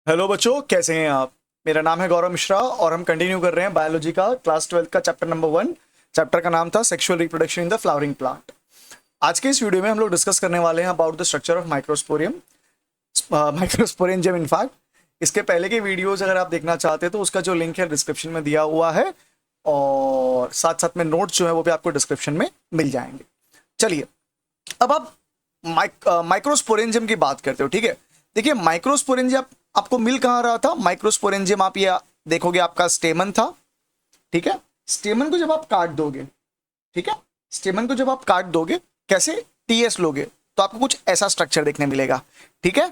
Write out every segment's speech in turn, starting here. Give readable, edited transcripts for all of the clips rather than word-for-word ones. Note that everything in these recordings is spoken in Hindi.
हेलो बच्चों, कैसे हैं आप। मेरा नाम है गौरव मिश्रा और हम कंटिन्यू कर रहे हैं बायोलॉजी का क्लास 12 का चैप्टर नंबर 1। चैप्टर का नाम था sexual reproduction in the flowering plant. आज के इस वीडियो में हम लोग डिस्कस करने वाले हैं about the structure of microsporium, microsporangium in fact. इसके पहले के वीडियोस अगर आप देखना चाहते हैं तो उसका जो लिंक है डिस्क्रिप्शन में दिया हुआ है, और साथ साथ में नोट्स जो है वो भी आपको डिस्क्रिप्शन में मिल जाएंगे। चलिए, अब आप माइक्रोस्पोरेंजियम की बात करते हो, ठीक है। देखिए, माइक्रोस्पोरेंजियम आपको मिल कहाँ रहा था। माइक्रोस्पोरेंजियम आप ये देखोगे, आपका स्टेमन था, ठीक है। स्टेमन को जब आप काट दोगे, ठीक है, स्टेमन को जब आप काट दोगे, कैसे, टीएस लोगे तो आपको कुछ ऐसा स्ट्रक्चर देखने मिलेगा, ठीक है।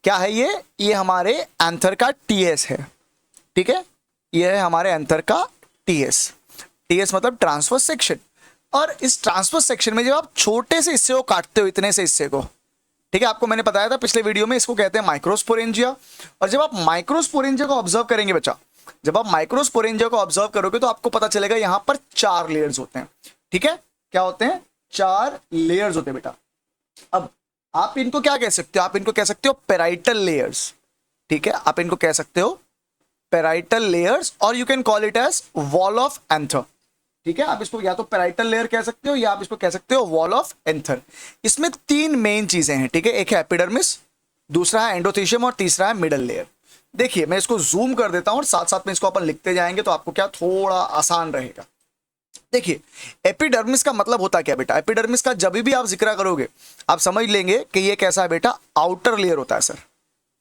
क्या है ये हमारे एंथर का टीएस है, ठीक है। ये है हमारे एंथर का टीएस। टीएस मतलब ट्रांसवर्स सेक्शन। और इस ट्रांसवर्स सेक्शन में जब आप छोटे से हिस्से को काटते हो, इतने से हिस्से को, ठीक है, आपको मैंने बताया था पिछले वीडियो में, इसको कहते हैं माइक्रोस्पोरेंजिया। और जब आप माइक्रोस्पोरेंजिया को ऑब्जर्व करेंगे बच्चा, जब आप माइक्रोस्पोरेंजिया को ऑब्जर्व करोगे तो आपको पता चलेगा यहां पर 4 लेयर्स होते हैं, ठीक है। क्या होते हैं? 4 लेयर्स होते हैं बेटा। अब आप इनको क्या कह सकते हो? आप इनको कह सकते हो पेराइटल लेयर्स, ठीक है। आप इनको कह सकते हो पेराइटल लेयर्स, और you can call it as wall of anther, ठीक है। आप इसको या तो पेराइटल लेयर कह सकते हो या आप इसको कह सकते हो वॉल ऑफ एंथर। इसमें 3 मेन चीजें हैं, ठीक है। एक है एपिडर्मिस, दूसरा है एंडोथीशियम और तीसरा है मिडल लेयर। देखिए, मैं इसको जूम कर देता हूं और साथ साथ में इसको अपन लिखते जाएंगे तो आपको क्या थोड़ा आसान रहेगा। देखिए, एपिडर्मिस का मतलब होता क्या बेटा? एपिडर्मिस का जब भी आप जिक्र करोगे आप समझ लेंगे कि ये कैसा है बेटा, आउटर लेयर होता है सर।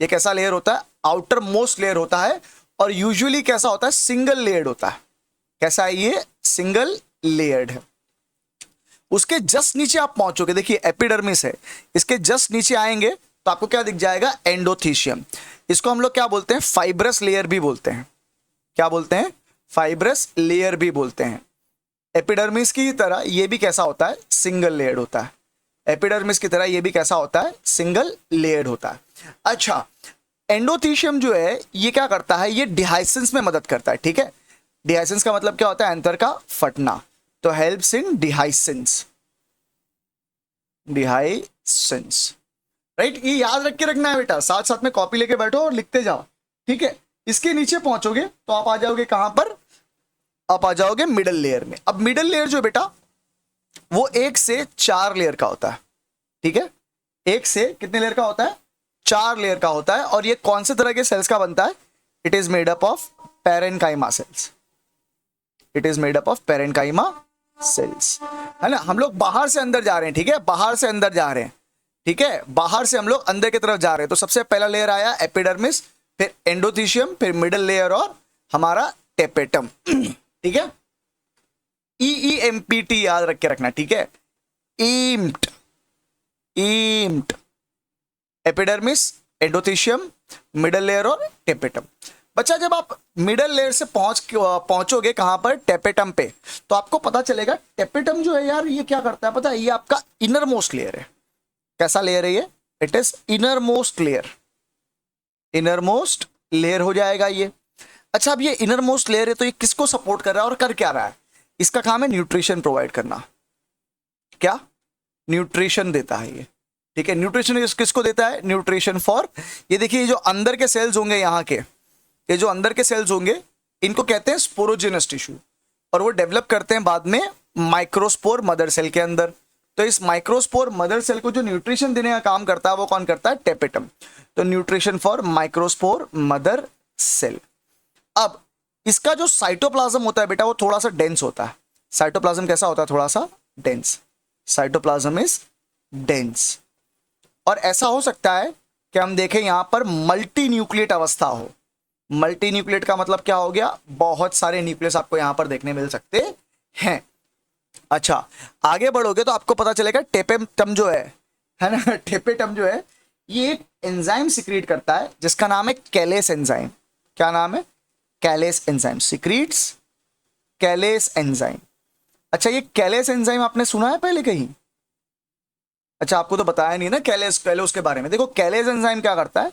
ये कैसा लेयर होता है? आउटर मोस्ट लेयर होता है। और यूजुअली कैसा होता है? सिंगल लेयर्ड होता है। कैसा है ये? सिंगल लेयर्ड है। उसके जस्ट नीचे आप पहुंचोगे, देखिए एपिडर्मिस है, इसके जस्ट नीचे आएंगे तो आपको क्या दिख जाएगा? एंडोथीशियम। इसको हम लोग क्या बोलते हैं? फाइब्रस लेयर भी बोलते हैं। क्या बोलते हैं? फाइब्रस लेयर भी बोलते हैं। एपिडर्मिस की तरह ये भी कैसा होता है? सिंगल लेयर्ड होता है। एपिडर्मिस की तरह ये भी कैसा होता है? सिंगल लेयर्ड होता है। अच्छा, एंडोथीशियम जो है ये क्या करता है? ये डिहाइसेंस में मदद करता है, ठीक है। डिहाइसेंस का मतलब क्या होता है? एंथर का फटना। तो हेल्प्स इन डिहाइसेंस, डिहाइसेंस, राइट। ये याद रख के रखना है बेटा, साथ साथ में कॉपी लेके बैठो और लिखते जाओ, ठीक है। इसके नीचे पहुंचोगे तो आप आ जाओगे कहां पर? आप आ जाओगे मिडल लेयर में। अब मिडल लेयर जो बेटा वो 1 से 4 लेयर का होता है, ठीक है। 1 से कितने लेयर का होता है? 4 लेयर का होता है। और ये कौन से तरह के सेल्स का बनता है? It is made up of parenchyma cells. It is made up of parenchyma cells, है ना। हम लोग बाहर से अंदर जा रहे हैं, ठीक है, बाहर से अंदर जा रहे हैं, ठीक है। बाहर से हम लोग अंदर की तरफ जा रहे हैं। तो सबसे पहला लेयर आया एपिडर्मिस, फिर एंडोथीशियम, फिर मिडल लेयर और हमारा टेपेटम, ठीक है। EEMPT याद रख के रखना, ठीक है। ईम्ट, ईम्ट, एपिडर्मिस, एंडोथीशियम, मिडल लेयर और टेपेटम। बच्चा, जब आप मिडल लेयर से पहुंचोगे कहां पर? टेपेटम पे, तो आपको पता चलेगा टेपेटम जो है यार ये क्या करता है पता है? ये आपका इनर मोस्ट लेयर है। कैसा लेयर है ये? It is inner most layer. Inner most layer हो जाएगा ये। अच्छा, अब ये इनर मोस्ट लेयर है तो ये किसको सपोर्ट कर रहा है और कर क्या रहा है? इसका काम है न्यूट्रिशन प्रोवाइड करना। क्या? न्यूट्रिशन देता है ये, ठीक है। न्यूट्रिशन किसको देता है? न्यूट्रिशन फॉर, ये देखिए, जो अंदर के सेल्स होंगे यहाँ के, ये जो अंदर के सेल्स होंगे इनको कहते हैं स्पोरोजेनस टिश्यू, और वो डेवलप करते हैं बाद में माइक्रोस्पोर मदर सेल के अंदर। तो इस माइक्रोस्पोर मदर सेल को जो न्यूट्रिशन देने का काम करता है वो कौन करता है? टेपेटम। तो nutrition for microspore mother cell. अब इसका जो साइटोप्लाज्म होता है बेटा वो थोड़ा सा डेंस होता है। साइटोप्लाज्म कैसा होता है? थोड़ा सा डेंस। Cytoplasm is dense. और ऐसा हो सकता है कि हम देखें यहां पर मल्टी न्यूक्लिएट अवस्था हो। मल्टी न्यूक्लिएट का मतलब क्या हो गया? बहुत सारे न्यूक्लियस आपको यहां पर देखने मिल सकते हैं। अच्छा, आगे बढ़ोगे तो आपको पता चलेगा टेपेटम जो है ना, टेपेटम जो है ये एक एंजाइम सिक्रीट करता है जिसका नाम है कैलेस एंजाइम। क्या नाम है? कैलेस एंजाइम सिक्रीट्स कैलेस एंजाइम। अच्छा, ये कैलेस एंजाइम आपने सुना है पहले कहीं? अच्छा, आपको तो बताया नहीं ना कैलेस के बारे में। देखो, कैलेस एंजाइम क्या करता है,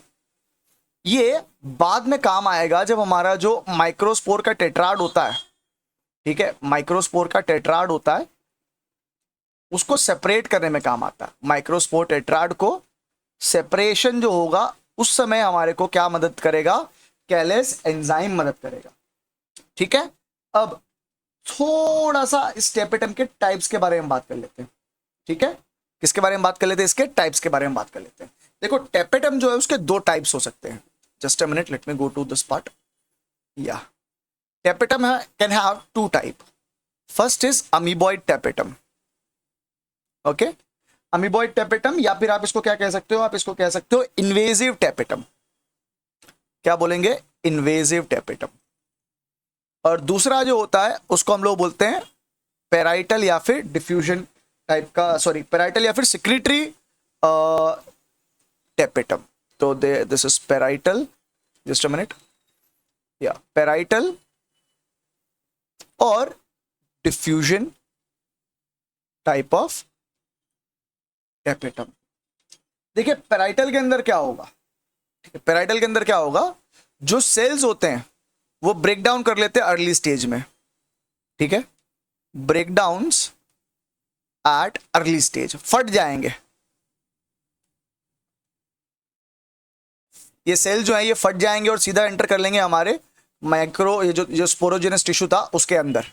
ये बाद में काम आएगा जब हमारा जो माइक्रोस्पोर का टेट्राड होता है, ठीक है, माइक्रोस्पोर का टेट्राड होता है उसको सेपरेट करने में काम आता है। माइक्रोस्पोर टेट्राड को सेपरेशन जो होगा उस समय हमारे को क्या मदद करेगा, कैलेस एंजाइम मदद करेगा। ठीक है, अब थोड़ा सा इस टेपेटम के टाइप्स के बारे में बात कर लेते हैं। ठीक है, किसके बारे में बात कर लेते हैं, इसके टाइप्स के बारे में बात कर लेते हैं। देखो टेपेटम जो है उसके दो टाइप्स हो सकते हैं। Just a minute, let me go to this part. या tapetum can have two type. First is amoeboid tapetum. Okay, amoeboid tapetum, या फिर आप इसको क्या कह सकते हो, आप इसको कह सकते हो इन्वेजिव टेपेटम। क्या बोलेंगे, इन्वेजिव टेपेटम। और दूसरा जो होता है उसको हम लोग बोलते हैं पेराइटल या फिर डिफ्यूजन टाइप का, सॉरी पेराइटल या फिर सिक्रीटरी टेपेटम। तो this is parietal, just a minute, या पेराइटल और डिफ्यूजन टाइप ऑफ टेपेटम। देखिए पेराइटल के अंदर क्या होगा, ठीक है, पेराइटल के अंदर क्या होगा, जो सेल्स होते हैं वो ब्रेक डाउन कर लेते हैं अर्ली स्टेज में। ठीक है, break downs at early stage, फट जाएंगे ये सेल जो है, ये फट जाएंगे और सीधा एंटर कर लेंगे हमारे माइक्रो, ये जो स्पोरोजेनस टिश्यू था उसके अंदर।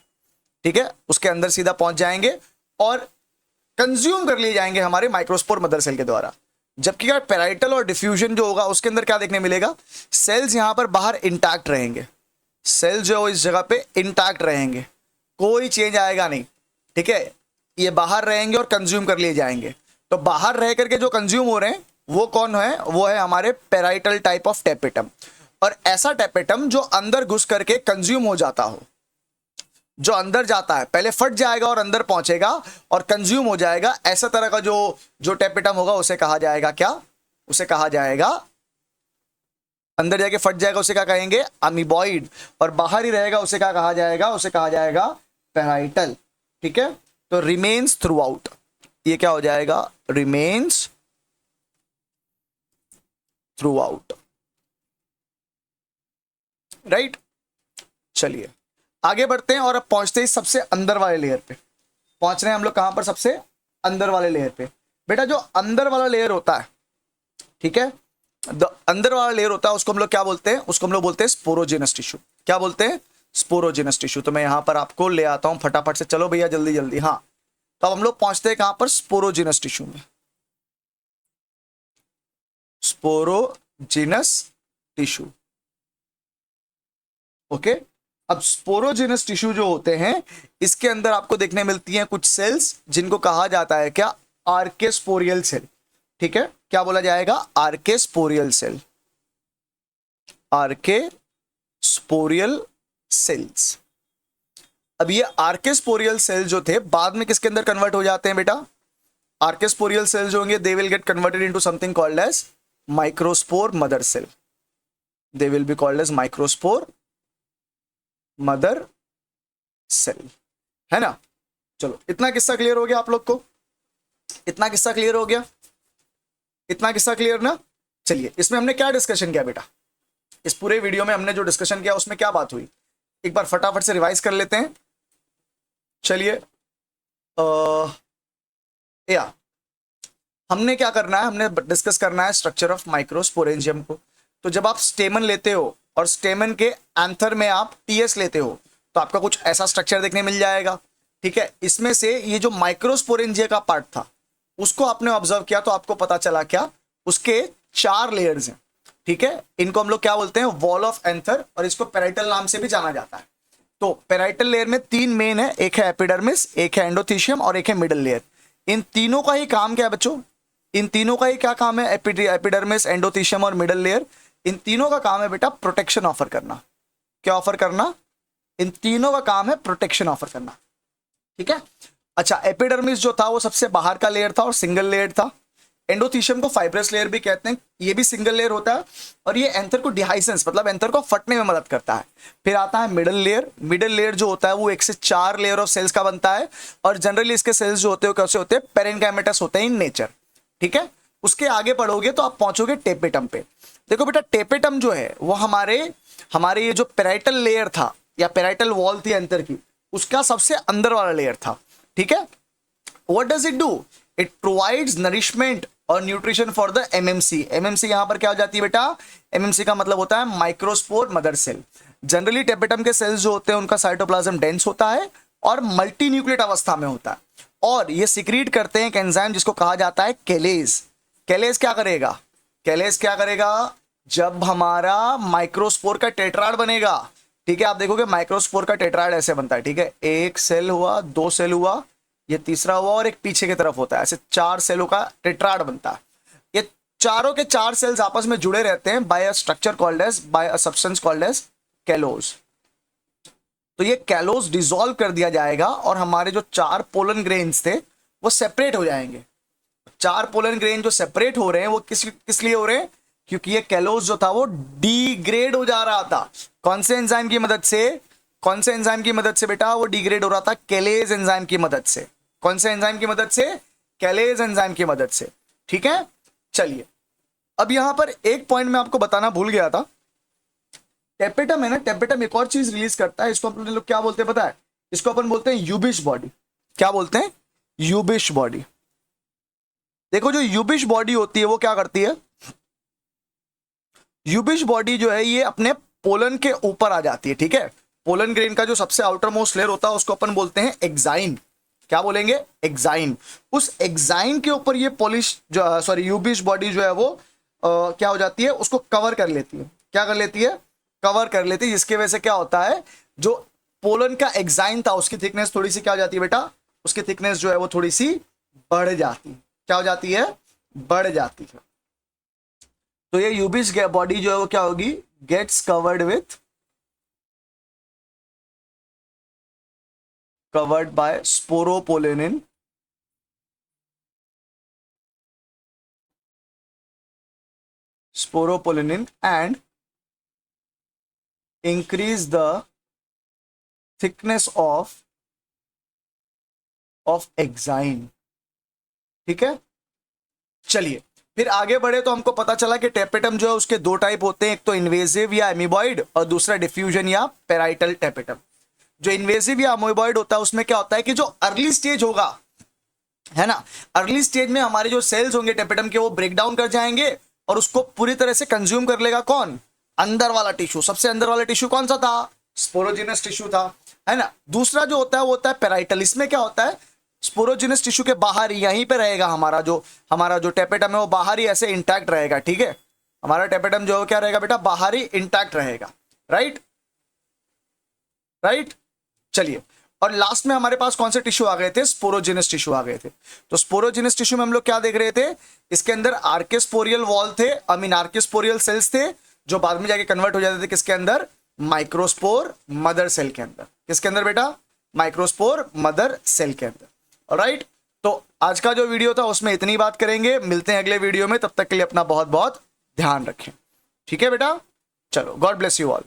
ठीक है, उसके अंदर सीधा पहुंच जाएंगे और कंज्यूम कर लिए जाएंगे हमारे माइक्रोस्पोर मदर सेल के द्वारा। जबकि अगर पेराइटल और डिफ्यूजन जो होगा उसके अंदर क्या देखने मिलेगा, सेल्स यहां पर बाहर इंटैक्ट रहेंगे, सेल्स जो है इस जगह पे इंटैक्ट रहेंगे, कोई चेंज आएगा नहीं। ठीक है, ये बाहर रहेंगे और कंज्यूम कर लिए जाएंगे। तो बाहर रह करके जो कंज्यूम हो रहे हैं वो कौन है, वो है हमारे पेराइटल टाइप ऑफ टेपेटम। और ऐसा टेपेटम जो अंदर घुस करके कंज्यूम हो जाता हो, जो अंदर जाता है, पहले फट जाएगा और अंदर पहुंचेगा और कंज्यूम हो जाएगा, ऐसा तरह का जो टेपेटम होगा उसे कहा जाएगा क्या, उसे कहा जाएगा, अंदर जाके फट जाएगा उसे क्या कहेंगे, अमीबॉइड, और बाहर ही रहेगा उसे क्या कहा जाएगा, उसे कहा जाएगा पेराइटल। ठीक है, तो रिमेन्स थ्रू आउट, ये क्या हो जाएगा, रिमेन्स थ्रू आउट। राइट, चलिए आगे बढ़ते हैं और अब पहुंचते हैं सबसे अंदर वाले लेयर पे। पहुंच रहे हैं हम लोग कहां पर, सबसे अंदर वाले लेयर पे। बेटा जो अंदर वाला लेयर होता है, ठीक है, अंदर वाला लेयर होता है उसको हम लोग क्या बोलते हैं, उसको हम लोग बोलते हैं स्पोरोजेनस टिश्यू। क्या बोलते हैं, स्पोरोजेनस टिश्यू। तो मैं यहां पर आपको ले आता हूं फटाफट से, चलो भैया जल्दी जल्दी। हाँ, तो अब हम लोग पहुंचते हैं कहां पर, स्पोरोजेनस टिश्यू में। Sporogenous tissue. ओके, अब स्पोरोजेनस टिश्यू जो होते हैं इसके अंदर आपको देखने मिलती हैं कुछ सेल्स जिनको कहा जाता है क्या, आर्केस्पोरियल सेल। ठीक है, क्या बोला जाएगा, आर्केस्पोरियल सेल, आर्केस्पोरियल सेल्स। अब ये आर्केस्पोरियल सेल जो थे बाद में किसके अंदर कन्वर्ट हो जाते हैं बेटा, आर्केस्पोरियल सेल जो होंगे they will get converted into something called as microspore mother cell. They will be called as microspore mother cell, है ना। चलो इतना किस्सा क्लियर हो गया आप लोग को, इतना किस्सा क्लियर हो गया, इतना किस्सा क्लियर ना। चलिए इसमें हमने क्या डिस्कशन किया बेटा, इस पूरे वीडियो में हमने जो डिस्कशन किया उसमें क्या बात हुई, एक बार फटाफट से रिवाइज कर लेते हैं। चलिए या हमने क्या करना है, हमने डिस्कस करना है स्ट्रक्चर ऑफ माइक्रोस्पोरेंजियम को। तो जब आप स्टेमन लेते हो और स्टेमन के एंथर में आप टीएस लेते हो तो आपका कुछ ऐसा स्ट्रक्चर देखने मिल जाएगा। ठीक है, इसमें से ये जो माइक्रोस्पोरेंजिया का पार्ट था उसको आपने ऑब्जर्व किया तो आपको पता चला क्या, उसके 4 लेयर्स हैं। ठीक है, इनको हम लोग क्या बोलते हैं, वॉल ऑफ एंथर, और इसको पेराइटल नाम से भी जाना जाता है। तो पेराइटल लेयर में 3 मेन है, एक है एपिडर्मिस, एक है एंडोथीशियम और एक है मिडल लेयर। इन तीनों का ही काम क्या है बच्चों, इन तीनों का ही क्या काम है, एपिडर्मिस, एंडोथीशियम और मिडल लेयर, इन तीनों का काम है बेटा प्रोटेक्शन ऑफर करना। क्या ऑफर करना, इन तीनों का काम है प्रोटेक्शन ऑफर करना। ठीक है, अच्छा एपिडर्मिस जो था वो सबसे बाहर का लेयर था और सिंगल लेयर था। एंडोथीशियम को फाइब्रस लेयर भी कहते हैं, ये भी सिंगल लेयर होता है और ये एंथर को डिहाइसेंस मतलब एंथर को फटने में मदद करता है। फिर आता है मिडल लेयर। मिडल लेयर जो होता है वो 1 से 4 लेयर ऑफ सेल्स का बनता है और जनरली इसके सेल्स जो होते हैं कैसे होते हैं, पेरेन्काइमेटस होते हैं इन नेचर। ठीक है, उसके आगे पढ़ोगे तो आप पहुंचोगे टेपेटम पे। देखो बेटा टेपेटम जो है वो हमारे ये जो पेराइटल लेयर था या पेराइटल वॉल थी एंथर की, उसका सबसे अंदर वाला लेयर था। ठीक है, what does it do, it provides nourishment और nutrition for the MMC. MMC यहां पर क्या हो जाती है बेटा, एमएमसी का मतलब होता है microspore mother cell. Generally tapetum के सेल्स जो होते हैं उनका साइटोप्लाज्म डेंस होता है और मल्टी न्यूक्लिएट अवस्था में होता है, और ये सिक्रीट करते हैं एक एंजाइम जिसको कहा जाता है केलेज। केलेज क्या करेगा, केलेज क्या करेगा, जब हमारा माइक्रोस्पोर का टेट्राड बनेगा, ठीक है, आप देखोगे माइक्रोस्पोर का टेट्राड ऐसे बनता है, ठीक है, एक सेल हुआ, दो सेल हुआ, ये तीसरा हुआ और एक पीछे की तरफ होता है, ऐसे 4 सेलों का टेट्राड बनता है। ये चारों के 4 सेल्स आपस में जुड़े रहते हैं by a structure called as, by a substance called as callose. तो ये कैलोज डिसॉल्व कर दिया जाएगा और हमारे जो 4 पोलन ग्रेन्स थे वो सेपरेट हो जाएंगे। 4 पोलन ग्रेन जो सेपरेट हो रहे हैं वो किस लिए हो रहे हैं, क्योंकि ये कैलोज जो था वो डिग्रेड हो जा रहा था। कौन से एंजाइम की मदद से, कौन से एंजाइम की मदद से बेटा, वो डिग्रेड हो रहा था केलेज एंजाइम की मदद से। कौन से एंजाइम की मदद से, केलेज एंजाइम की मदद से, ठीक है। चलिए अब यहां पर एक पॉइंट मैं आपको बताना भूल गया था, टेपेटम है ना, टेपेटम एक और चीज रिलीज करता है, इसको अपन लोग क्या बोलते हैं पता है, इसको अपन बोलते हैं यूबिश बॉडी। क्या बोलते हैं, यूबिश बॉडी। देखो जो यूबिश बॉडी होती है वो क्या करती है, यूबिश बॉडी जो है ये अपने पोलन के ऊपर आ जाती है, ठीक है। पोलन ग्रेन का जो सबसे आउटर मोस्ट लेयर होता है उसको अपन बोलते हैं एक्साइन। क्या बोलेंगे, एक्साइन। उस एक्साइन के ऊपर ये पॉलिश जो सॉरी यूबिश बॉडी जो है वो क्या हो जाती है, उसको कवर कर लेती है। क्या कर लेती है, कवर कर लेती है, जिसकी वजह से क्या होता है, जो पोलन का एक्साइन था उसकी थिकनेस थोड़ी सी क्या हो जाती है बेटा, उसकी थिकनेस जो है वो थोड़ी सी बढ़ जाती है। क्या हो जाती है, बढ़ जाती है। तो ये यूबिश बॉडी जो है वो क्या होगी, gets covered with, covered by sporopollenin, sporopollenin and increase the thickness of exine, ठीक है। चलिए फिर आगे बढ़े तो हमको पता चला कि टेपेटम जो है उसके 2 टाइप होते हैं, एक तो इन्वेजिव या एमीबॉइड और दूसरा डिफ्यूजन या पेराइटल टेपेटम। जो इन्वेजिव या अमोइबॉइड होता है उसमें क्या होता है कि जो अर्ली स्टेज होगा, है ना, अर्ली स्टेज में हमारे जो सेल्स होंगे टेपेटम के वो ब्रेक डाउन कर जाएंगे और उसको पूरी तरह से कंज्यूम कर लेगा कौन, अंदर वाला टिश्यू। सबसे अंदर वाला टिश्यू कौन सा था, स्पोरोजिनस टिश्यू था, है ना। दूसरा जो होता है वो होता है पेराइटल। इसमें क्या होता है, स्पोरोजिनस टिश्यू के बाहर ही यहीं पे रहेगा हमारा जो टेपेटम है वो बाहर ही ऐसे इंटैक्ट रहेगा, ठीक है। हमारा टेपेटम जो क्या रहेगा बेटा, बाहर ही इंटैक्ट रहेगा, राइट राइट। चलिए और लास्ट में हमारे पास कौन से टिश्यू आ गए थे, स्पोरोजिनस टिश्यू आ गए थे। तो स्पोरोजिनस टिश्यू में हम लोग क्या देख रहे थे, इसके अंदर आर्केस्पोरियल वॉल थे, आई मीन आर्केस्पोरियल सेल्स थे, जो बाद में जाके कन्वर्ट हो जाते थे किसके अंदर, माइक्रोस्पोर मदर सेल के अंदर। किसके अंदर बेटा, माइक्रोस्पोर मदर सेल के अंदर। ऑलराइट, तो आज का जो वीडियो था उसमें इतनी बात करेंगे, मिलते हैं अगले वीडियो में, तब तक के लिए अपना बहुत बहुत ध्यान रखें, ठीक है बेटा। चलो, गॉड ब्लेस यू ऑल।